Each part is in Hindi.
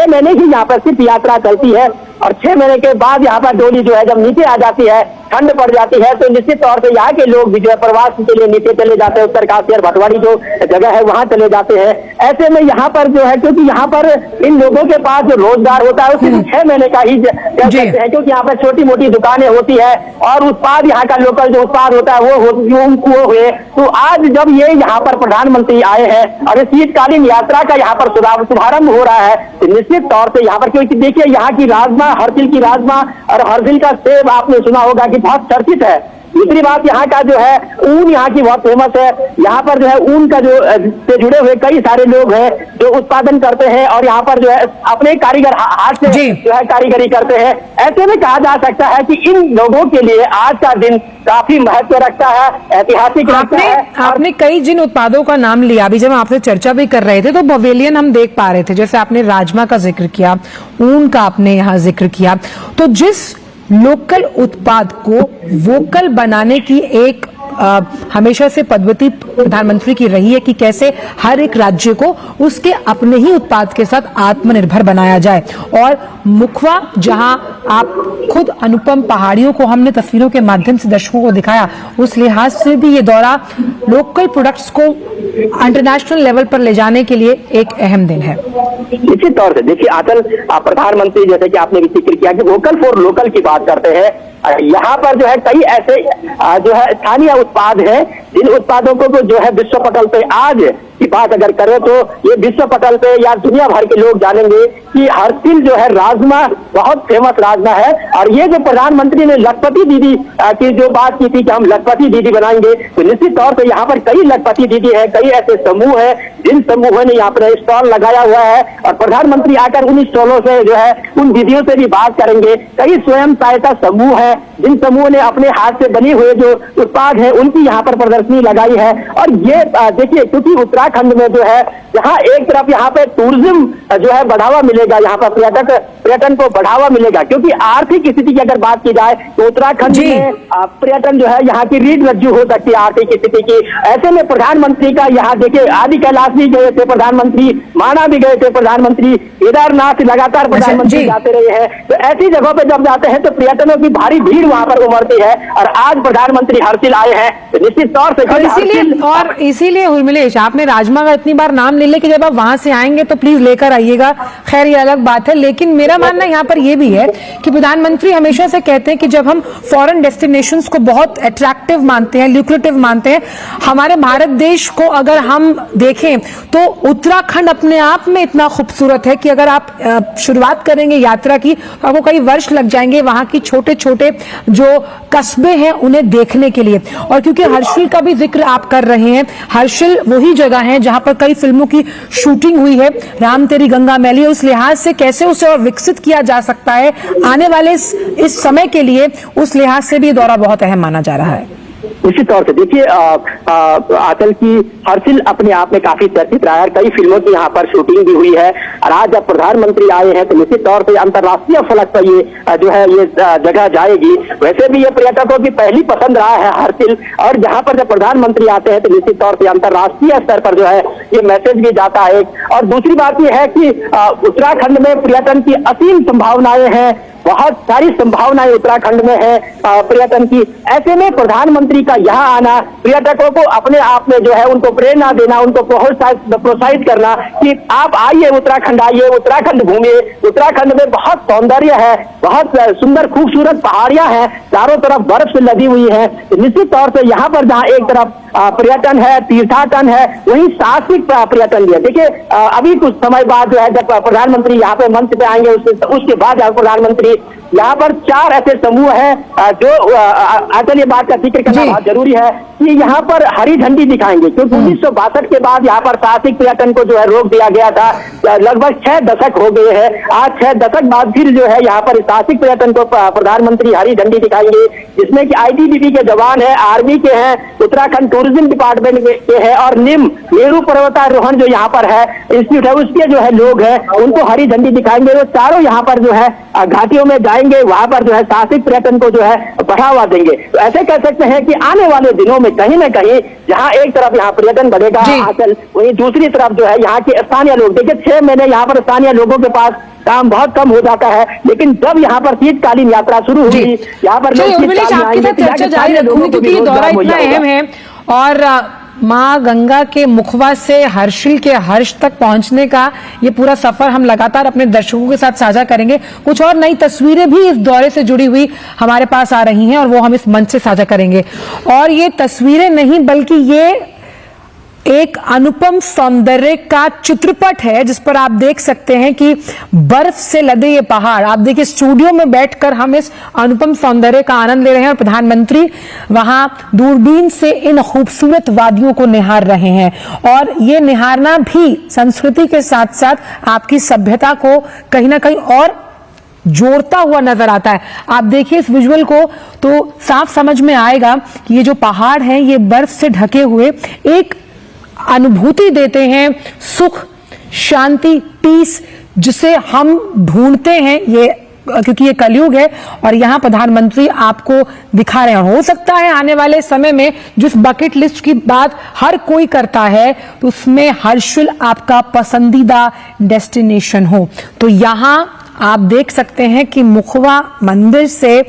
महीने ही यहाँ पर सिर्फ यात्रा चलती है और 6 महीने के बाद यहाँ पर डोली जो है जब नीचे आ जाती है, ठंड पड़ जाती है, तो निश्चित तौर से यहाँ के लोग भी जो है प्रवास के लिए नीचे चले जाते हैं। उत्तरकाशी और भटवाड़ी जो जगह है वहां चले जाते हैं। ऐसे में यहाँ पर जो है, क्योंकि यहाँ पर इन लोगों के पास जो रोजगार होता है वो सिर्फ 6 महीने का ही कह सकते हैं, क्योंकि यहाँ पर छोटी मोटी दुकानें होती है और उत्पाद यहाँ का लोकल जो उत्पाद होता है वो हुए। तो आज जब ये यहाँ पर प्रधानमंत्री आए हैं और शीतकालीन यात्रा का यहाँ पर शुभारंभ हो रहा है, तो निश्चित तौर से यहाँ पर, क्योंकि देखिए यहाँ की राजमा, हरसिल की राजमा और हरसिल का सेब आपने सुना होगा कि बहुत चर्चित है। दूसरी बात, यहाँ का जो है ऊन यहाँ की बहुत फेमस है। यहाँ पर जो है ऊन का जो से जुड़े हुए कई सारे लोग हैं जो उत्पादन करते हैं और यहाँ पर जो है अपने कारीगर हाथ से जो है कारीगरी करते हैं। ऐसे में कहा जा सकता है कि इन लोगों के लिए आज का दिन काफी महत्व रखता है, ऐतिहासिक रखता है। आपने कई जिन उत्पादों का नाम लिया, अभी जब आपसे चर्चा भी कर रहे थे तो पवेलियन हम देख पा रहे थे, जैसे आपने राजमा का जिक्र किया, ऊन का आपने यहाँ जिक्र किया। तो जिस लोकल उत्पाद को वोकल बनाने की एक हमेशा से पद्धति प्रधानमंत्री की रही है कि कैसे हर एक राज्य को उसके अपने ही उत्पाद के साथ आत्मनिर्भर बनाया जाए। और मुखवा, जहां आप खुद अनुपम पहाड़ियों को हमने तस्वीरों के माध्यम से दर्शकों को दिखाया, उस लिहाज से भी ये दौरा लोकल प्रोडक्ट्स को इंटरनेशनल लेवल पर ले जाने के लिए एक अहम दिन है। निश्चित तौर से देखिए आंचल, प्रधानमंत्री जैसे कि आपने भी जिक्र किया कि वोकल फॉर लोकल की बात करते हैं। यहाँ पर जो है कई ऐसे जो है स्थानीय उत्पाद हैं जिन उत्पादों को जो है विश्व पटल पे आज की बात अगर करें तो ये विश्व पटल पे या दुनिया भर के लोग जानेंगे कि हरसिल जो है राजमा बहुत फेमस राजमा है। और ये जो प्रधानमंत्री ने लखपति दीदी की जो बात की थी कि हम लखपति दीदी बनाएंगे, तो निश्चित तौर से यहाँ पर कई लखपति दीदी है, कई ऐसे समूह है जिन समूहों ने यहाँ पर स्टॉल लगाया हुआ है और प्रधानमंत्री आकर उन स्टॉलों से जो है उन दीदियों से भी बात करेंगे। कई स्वयं सहायता समूह है जिन समूहों ने अपने हाथ से बनी हुए जो उत्पाद है उनकी यहाँ पर प्रदर्शनी लगाई है। और ये देखिए, क्योंकि उत्तराखंड में जो है जहाँ एक तरफ यहाँ पे टूरिज्म जो है बढ़ावा मिलेगा, यहाँ पर पर्यटन को बढ़ावा मिलेगा, क्योंकि आर्थिक स्थिति की अगर बात की जाए तो उत्तराखंड में पर्यटन जो है यहाँ की रीढ़ रज्जू हो सकती है आर्थिक स्थिति की। ऐसे में प्रधानमंत्री का यहाँ देखिए आदि कैलाश भी गए थे प्रधानमंत्री, माना भी गए थे प्रधानमंत्री, केदारनाथ लगातार प्रधानमंत्री जाते रहे हैं। तो ऐसी जगहों पे जब जाते हैं तो पर्यटनों की भारी भीड़ वहाँ पर उमड़ती है और आज प्रधानमंत्री हरसिल आए हैं तो निश्चित तौर से इसीलिए उर्मिलेश, आपने राजमा का इतनी बार नाम ले लिया कि जब आप वहां से आएंगे तो प्लीज लेकर आइएगा। खैर ये अलग बात है, लेकिन मेरा मानना यहाँ पर यह भी है कि प्रधानमंत्री हमेशा से कहते हैं कि जब हम फॉरेन डेस्टिनेशंस को बहुत अट्रैक्टिव मानते हैं, ल्यूक्रेटिव मानते हैं, हमारे भारत देश को अगर हम देखें तो उत्तराखंड अपने आप में इतना खूबसूरत है कि अगर आप शुरुआत करेंगे यात्रा की तो आपको कई वर्ष लग जाएंगे वहां की छोटे छोटे जो कस्बे हैं उन्हें देखने के लिए। और क्योंकि हर्षिल का भी जिक्र आप कर रहे हैं, हर्षिल वही जगह है जहां पर कई फिल्मों की शूटिंग हुई है, राम तेरी गंगा मैली, उस लिहाज से कैसे उसे और विकसित किया जा सकता है आने वाले इस समय के लिए, उस लिहाज से भी दौरा बहुत अहम माना जा रहा है। निश्चित तौर से देखिए आंचल की हरसिल अपने आप में काफी चर्चित रहा है, कई फिल्मों की यहाँ पर शूटिंग भी हुई है और आज जब प्रधानमंत्री आए हैं तो निश्चित तौर से अंतर्राष्ट्रीय फलक पर ये जो है ये जगह जाएगी। वैसे भी ये पर्यटकों की पहली पसंद रहा है हरसिल, और जहाँ पर जब प्रधानमंत्री आते हैं तो निश्चित तौर से अंतर्राष्ट्रीय स्तर पर जो है ये मैसेज भी जाता है। और दूसरी बात ये है कि उत्तराखंड में पर्यटन की असीम संभावनाएं हैं, बहुत सारी संभावनाएं उत्तराखंड में है पर्यटन की। ऐसे में प्रधानमंत्री का यहाँ आना पर्यटकों को अपने आप में जो है उनको प्रेरणा देना, उनको प्रोत्साहित करना कि आप आइए उत्तराखंड, आइए उत्तराखंड घूमिए। उत्तराखंड में बहुत सौंदर्य है, बहुत सुंदर खूबसूरत पहाड़ियां हैं, चारों तरफ बर्फ से लदी हुई है। निश्चित तौर से यहाँ पर जहाँ एक तरफ पर्यटन है, तीर्थाटन है, वहीं साहसिक पर्यटन भी है। देखिए अभी कुछ समय बाद जो है जब प्रधानमंत्री यहाँ पे मंच पे आएंगे उसके बाद प्रधानमंत्री यहाँ पर 4 ऐसे समूह हैं जो आंचल ये बात का जिक्र करना बहुत जरूरी है कि यहाँ पर हरी झंडी दिखाएंगे, क्योंकि 1962 के बाद यहाँ पर साहसिक पर्यटन को जो है रोक दिया गया था। लगभग 6 दशक हो गए हैं, आज 6 दशक बाद फिर जो है यहाँ पर साहसिक पर्यटन को प्रधानमंत्री हरी झंडी दिखाएंगे, जिसमें कि ITBP के जवान है, आर्मी के हैं, उत्तराखंड टूरिज्म डिपार्टमेंट के हैं और नेहरू पर्वतारोहण जो यहाँ पर है इंस्टीट्यूट है उसके जो है लोग हैं, उनको हरी झंडी दिखाएंगे। वो चारों यहाँ पर जो है घाटियों में जाएंगे, वहां पर जो है साहसिक पर्यटन को जो है बढ़ावा देंगे। तो ऐसे कह सकते हैं कि आने वाले दिनों में कहीं न कहीं जहां एक तरफ यहाँ पर्यटन बढ़ेगा आंचल, वहीं दूसरी तरफ जो है यहाँ के स्थानीय लोग, देखिए 6 महीने यहाँ पर स्थानीय लोगों के पास काम बहुत कम हो जाता है। लेकिन जब यहाँ पर शीतकालीन यात्रा शुरू हुई, यहाँ पर लोग उर्मिलेश आपके साथ चर्चा जारी रखूंगी क्योंकि ये दौरा इतना अहम है और माँ गंगा के मुखवा से हर्षिल के हर्ष तक पहुंचने का ये पूरा सफर हम लगातार अपने दर्शकों के साथ साझा करेंगे। कुछ और नई तस्वीरें भी इस दौरे से जुड़ी हुई हमारे पास आ रही हैं और वो हम इस मंच से साझा करेंगे। और ये तस्वीरें नहीं बल्कि ये एक अनुपम सौंदर्य का चित्रपट है जिस पर आप देख सकते हैं कि बर्फ से लदे ये पहाड़। आप देखिए स्टूडियो में बैठकर हम इस अनुपम सौंदर्य का आनंद ले रहे हैं और प्रधानमंत्री वहां दूरबीन से इन खूबसूरत वादियों को निहार रहे हैं। और ये निहारना भी संस्कृति के साथ साथ आपकी सभ्यता को कहीं ना कहीं और जोड़ता हुआ नजर आता है। आप देखिए इस विजुअल को तो साफ समझ में आएगा कि ये जो पहाड़ हैं ये बर्फ से ढके हुए एक अनुभूति देते हैं, सुख, शांति, पीस, जिसे हम ढूंढते हैं ये क्योंकि ये कलयुग है और यहाँ प्रधानमंत्री आपको दिखा रहे हैं। हो सकता है आने वाले समय में जिस बकेट लिस्ट की बात हर कोई करता है तो उसमें हर्षिल आपका पसंदीदा डेस्टिनेशन हो। तो यहाँ आप देख सकते हैं कि मुखवा मंदिर से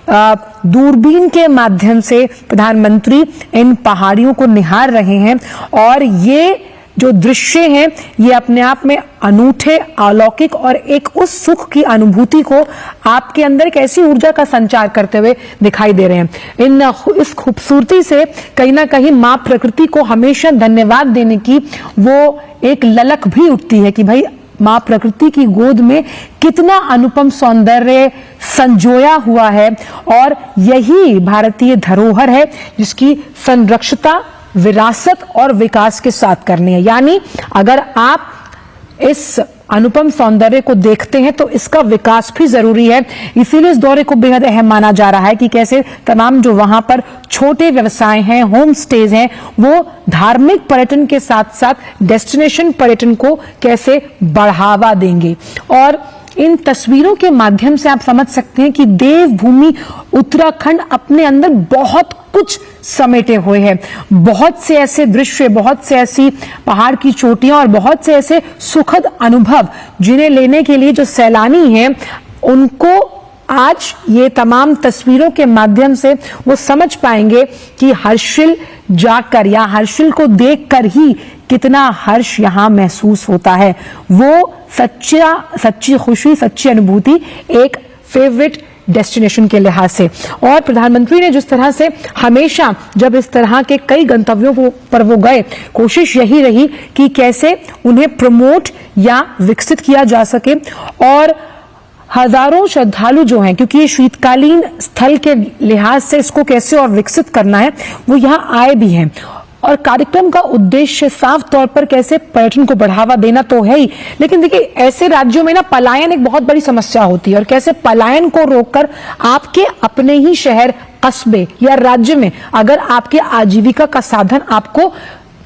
दूरबीन के माध्यम से प्रधानमंत्री इन पहाड़ियों को निहार रहे हैं और ये जो दृश्य हैं ये अपने आप में अनूठे, अलौकिक और एक उस सुख की अनुभूति को आपके अंदर एक ऐसी ऊर्जा का संचार करते हुए दिखाई दे रहे हैं। इस खूबसूरती से कहीं ना कहीं मां प्रकृति को हमेशा धन्यवाद देने की वो एक ललक भी उठती है कि भाई मां प्रकृति की गोद में कितना अनुपम सौंदर्य संजोया हुआ है और यही भारतीय धरोहर है जिसकी संरक्षता, विरासत और विकास के साथ करनी है। यानी अगर आप इस अनुपम सौंदर्य को देखते हैं तो इसका विकास भी जरूरी है। इसीलिए इस दौरे को बेहद अहम माना जा रहा है कि कैसे तमाम जो वहां पर छोटे व्यवसाय हैं, होम स्टेज हैं, वो धार्मिक पर्यटन के साथ साथ डेस्टिनेशन पर्यटन को कैसे बढ़ावा देंगे। और इन तस्वीरों के माध्यम से आप समझ सकते हैं कि देवभूमि उत्तराखंड अपने अंदर बहुत कुछ समेटे हुए हैं। बहुत से ऐसे दृश्य, बहुत से ऐसी पहाड़ की चोटियां और बहुत से ऐसे सुखद अनुभव जिन्हें लेने के लिए जो सैलानी हैं उनको आज ये तमाम तस्वीरों के माध्यम से वो समझ पाएंगे कि हर्षिल जाकर या हर्षिल को देखकर ही कितना हर्ष यहां महसूस होता है। वो सच्ची खुशी, सच्ची अनुभूति एक फेवरेट डेस्टिनेशन के लिहाज से। और प्रधानमंत्री ने जिस तरह से हमेशा जब इस तरह के कई गंतव्यों पर वो गए, कोशिश यही रही कि कैसे उन्हें प्रमोट या विकसित किया जा सके। और हजारों श्रद्धालु जो हैं, क्योंकि ये शीतकालीन स्थल के लिहाज से इसको कैसे और विकसित करना है, वो यहाँ आए भी हैं। और कार्यक्रम का उद्देश्य साफ तौर पर कैसे पर्यटन को बढ़ावा देना तो है ही, लेकिन देखिए ऐसे राज्यों में ना पलायन एक बहुत बड़ी समस्या होती है और कैसे पलायन को रोककर आपके अपने ही शहर, कस्बे या राज्य में अगर आपके आजीविका का साधन आपको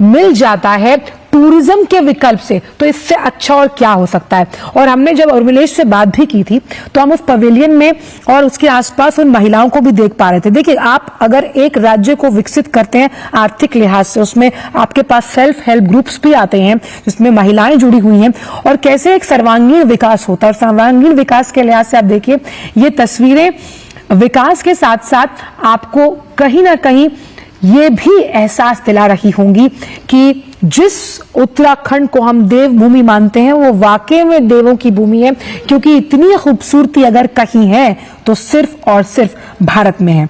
मिल जाता है टूरिज्म के विकल्प से, तो इससे अच्छा और क्या हो सकता है। और हमने जब उर्मिलेश से बात भी की थी तो हम उस पवेलियन में और उसके आसपास उन महिलाओं को भी देख पा रहे थे। देखिए आप अगर एक राज्य को विकसित करते हैं आर्थिक लिहाज से, उसमें आपके पास सेल्फ हेल्प ग्रुप्स भी आते हैं जिसमें महिलाएं जुड़ी हुई हैं और कैसे एक सर्वांगीण विकास होता है। और सर्वांगीण विकास के लिहाज से आप देखिए ये तस्वीरें विकास के साथ साथ आपको कहीं ना कहीं ये भी एहसास दिला रही होंगी कि जिस उत्तराखंड को हम देवभूमि मानते हैं वो वाकई में देवों की भूमि है, क्योंकि इतनी खूबसूरती अगर कहीं है तो सिर्फ और सिर्फ भारत में है।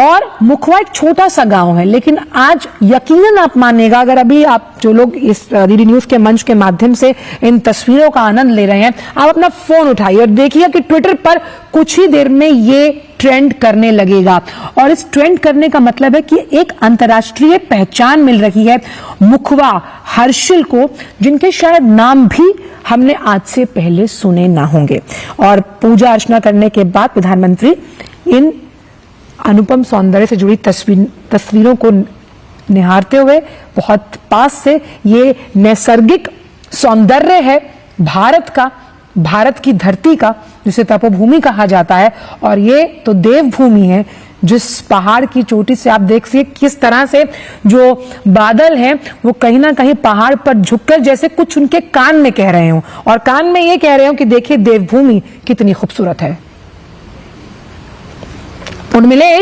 और मुखवा एक छोटा सा गांव है, लेकिन आज यकीनन आप मानिएगा, अगर अभी आप जो लोग इस डीडी न्यूज के मंच के माध्यम से इन तस्वीरों का आनंद ले रहे हैं, आप अपना फोन उठाइए और देखिए कि ट्विटर पर कुछ ही देर में ये ट्रेंड करने लगेगा। और इस ट्रेंड करने का मतलब है कि एक अंतर्राष्ट्रीय पहचान मिल रही है मुखवा, हर्षिल को, जिनके शायद नाम भी हमने आज से पहले सुने ना होंगे। और पूजा अर्चना करने के बाद प्रधानमंत्री इन अनुपम सौंदर्य से जुड़ी तस्वीरों को निहारते हुए बहुत पास से, ये नैसर्गिक सौंदर्य है भारत का, भारत की धरती का, जिसे तपोभूमि कहा जाता है, और ये तो देवभूमि है जिस पहाड़ की चोटी से आप देखिए किस तरह से जो बादल हैं वो कहीं ना कहीं पहाड़ पर झुककर जैसे कुछ उनके कान में कह रहे हो, और कान में ये कह रहे हो कि देखिए देवभूमि कितनी खूबसूरत है। उर्मिले